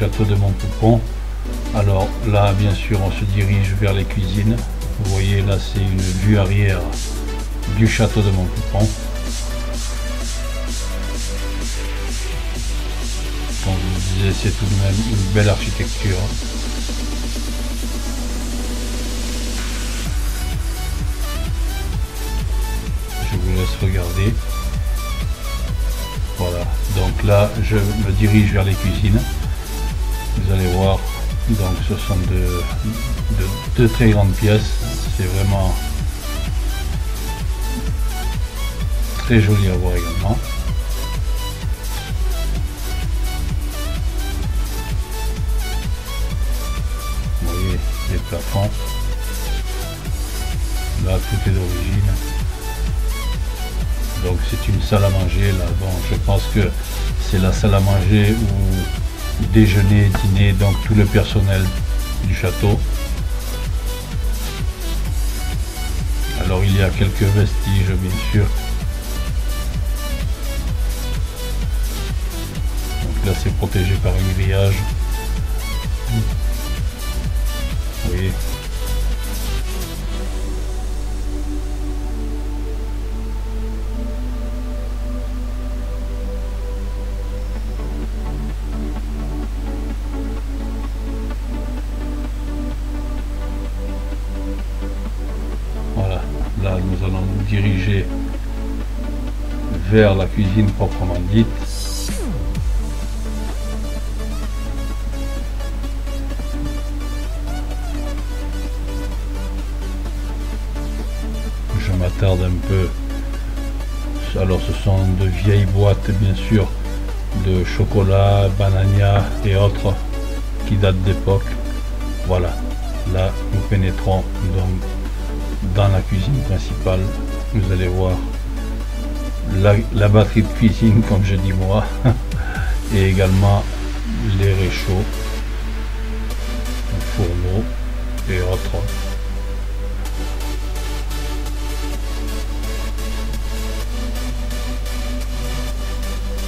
château de Montpoupon. Alors là, bien sûr, on se dirige vers les cuisines. Vous voyez, là, c'est une vue arrière du château de Montpoupon. Comme je vous disais, c'est tout de même une belle architecture. Je vous laisse regarder. Voilà, donc là, je me dirige vers les cuisines. Vous allez voir, donc ce sont de très grandes pièces. C'est vraiment très joli à voir également. Vous voyez les plafonds. Là, tout est d'origine. Donc c'est une salle à manger là. Bon, je pense que c'est la salle à manger où déjeuner, dîner, donc tout le personnel du château. Alors il y a quelques vestiges bien sûr. Donc là c'est protégé par un grillage. Vous voyez. Voilà, là nous allons nous diriger vers la cuisine proprement dite. Je m'attarde un peu. Alors ce sont de vieilles boîtes bien sûr de chocolat, banania et autres qui datent d'époque. Voilà, là nous pénétrons donc dans la cuisine principale. Vous allez voir la batterie de cuisine comme je dis moi et également les réchauds, fourneaux et autres.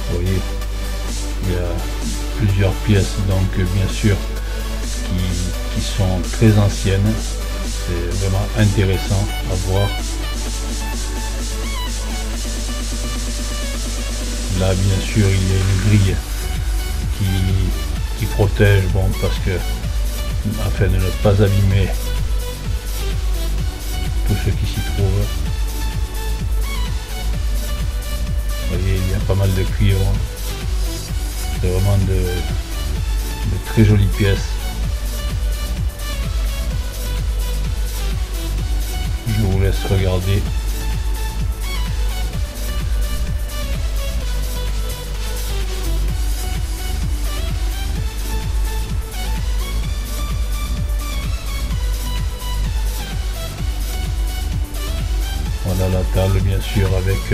Vous voyez, il y a plusieurs pièces donc bien sûr qui sont très anciennes. C'est vraiment intéressant à voir. Là bien sûr il y a une grille qui protège, bon, parce que afin de ne pas abîmer tout ce qui s'y trouve. Vous voyez, il y a pas mal de cuivre. C'est vraiment de très jolies pièces. Je vous laisse regarder. Voilà la table bien sûr avec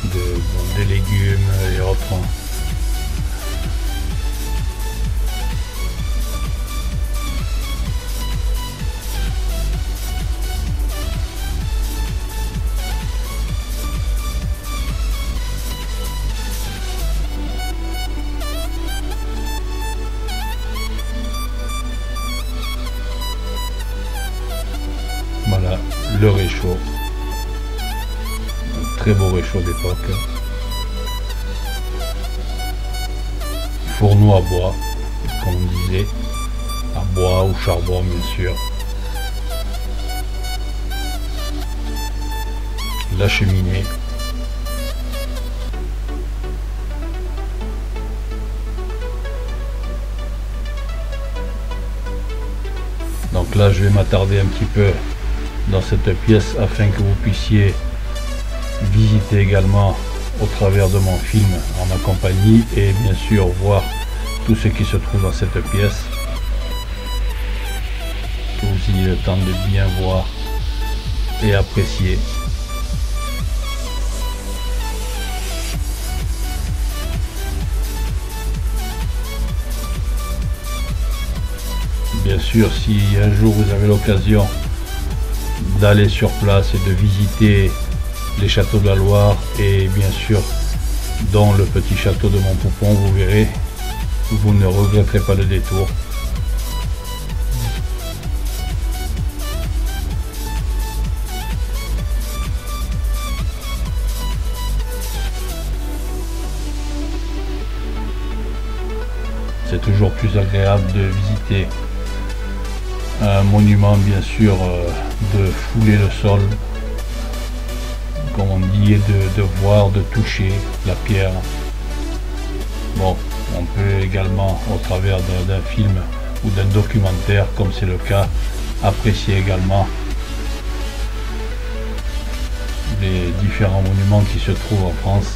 des légumes et autres. Voilà le réchaud, un très beau réchaud d'époque, fourneau à bois comme on disait, à bois ou charbon bien sûr, la cheminée, donc là je vais m'attarder un petit peu dans cette pièce afin que vous puissiez visiter également au travers de mon film en ma compagnie et bien sûr voir tout ce qui se trouve dans cette pièce. Que vous ayez le temps de bien voir et apprécier. Bien sûr, si un jour vous avez l'occasion d'aller sur place et de visiter les châteaux de la Loire et bien sûr dans le petit château de Montpoupon, vous verrez vous ne regretterez pas le détour. C'est toujours plus agréable de visiter un monument, bien sûr, de fouler le sol, comme on dit, et de voir, de toucher la pierre. Bon, on peut également, au travers d'un film ou d'un documentaire, comme c'est le cas, apprécier également les différents monuments qui se trouvent en France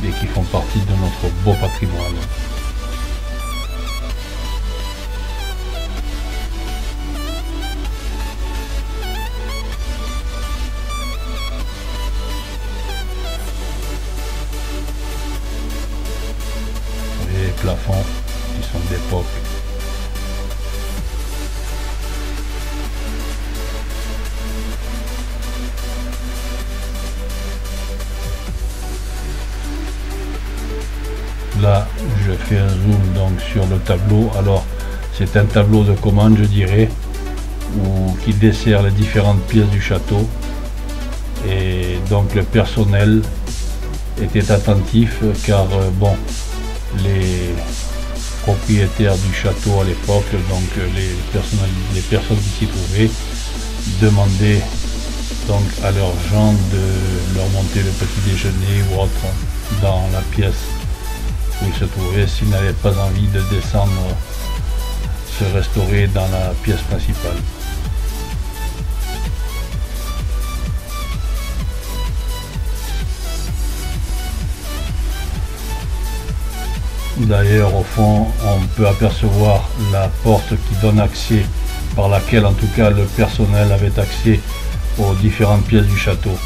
et qui font partie de notre beau patrimoine. Les plafonds qui sont d'époque. Là, je fais un zoom donc sur le tableau. Alors, c'est un tableau de commande, je dirais, qui dessert les différentes pièces du château. Et donc, le personnel était attentif car, bon, les propriétaires du château à l'époque, donc les personnes qui s'y trouvaient, demandaient donc à leurs gens de leur monter le petit déjeuner ou autre dans la pièce où ils se trouvaient, s'ils n'avaient pas envie de descendre se restaurer dans la pièce principale. D'ailleurs, au fond, on peut apercevoir la porte qui donne accès, par laquelle en tout cas le personnel avait accès aux différentes pièces du château.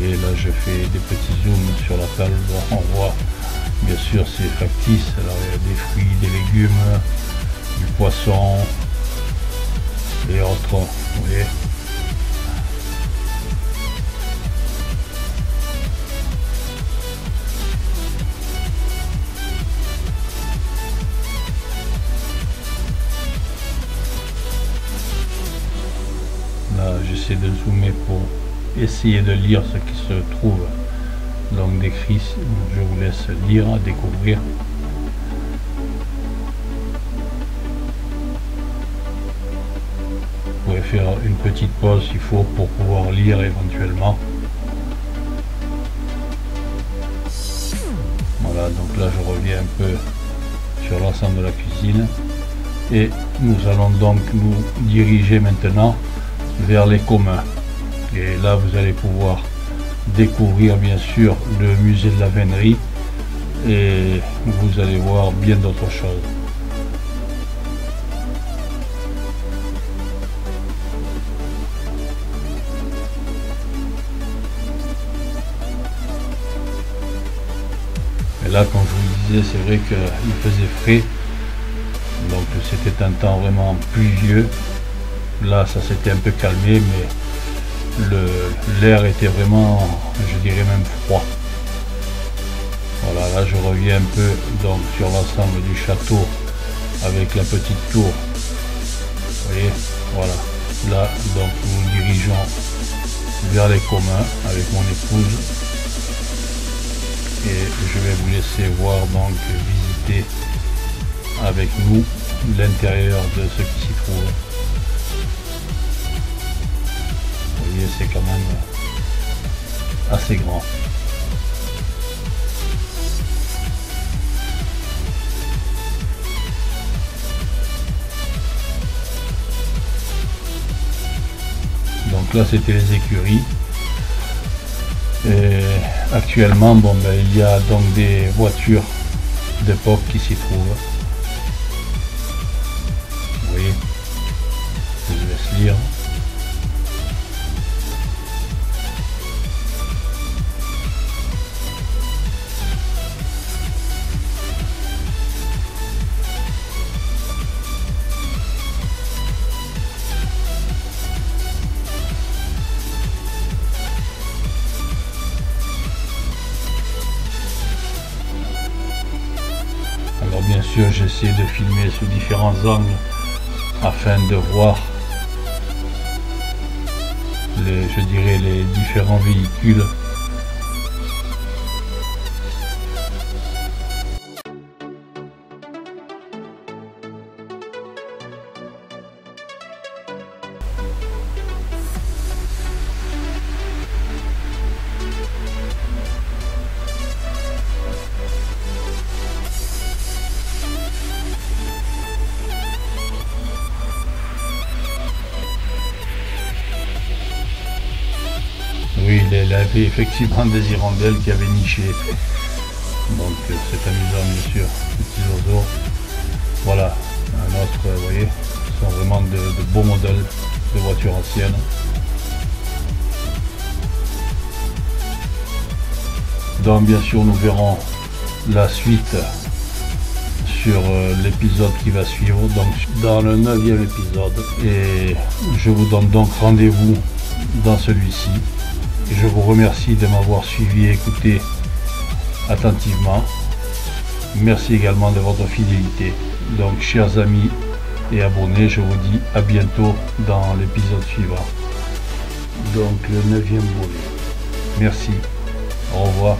Et là, je fais des petits zooms sur la table. On voit, bien sûr, c'est factice. Alors, il y a des fruits, des légumes, du poisson et autres. Vous voyez. Là, j'essaie de zoomer pour essayer de lire ce qui se trouve donc décrit. Je vous laisse lire, découvrir. Vous pouvez faire une petite pause s'il faut pour pouvoir lire éventuellement. Voilà, donc là je reviens un peu sur l'ensemble de la cuisine et nous allons donc nous diriger maintenant vers les communs. Et là, vous allez pouvoir découvrir bien sûr le musée de la Vénerie et vous allez voir bien d'autres choses. Et là, comme je vous disais, c'est vrai qu'il faisait frais, donc c'était un temps vraiment pluvieux. Là, ça s'était un peu calmé, mais l'air était vraiment, je dirais même froid. Voilà, là je reviens un peu donc sur l'ensemble du château avec la petite tour. Vous voyez, voilà. Là donc nous nous dirigeons vers les communs avec mon épouse et je vais vous laisser voir donc visiter avec nous l'intérieur de ce qui s'y trouve. C'est quand même assez grand. Donc là c'était les écuries et actuellement bon, ben, il y a donc des voitures d'époque qui s'y trouvent. Vous voyez, je vous laisse lire. bien sûr, j'essaie de filmer sous différents angles afin de voir je dirais les différents véhicules. Oui, il avait effectivement des hirondelles qui avaient niché. Donc c'est amusant bien sûr, ces petits oiseaux. Voilà, un autre, vous voyez, ce sont vraiment de beaux modèles de voitures anciennes. Donc bien sûr nous verrons la suite sur l'épisode qui va suivre, donc dans le 9e épisode. Et je vous donne donc rendez-vous dans celui-ci. Je vous remercie de m'avoir suivi et écouté attentivement. Merci également de votre fidélité. Donc chers amis et abonnés, je vous dis à bientôt dans l'épisode suivant. Donc le 9e volet. Merci. Au revoir.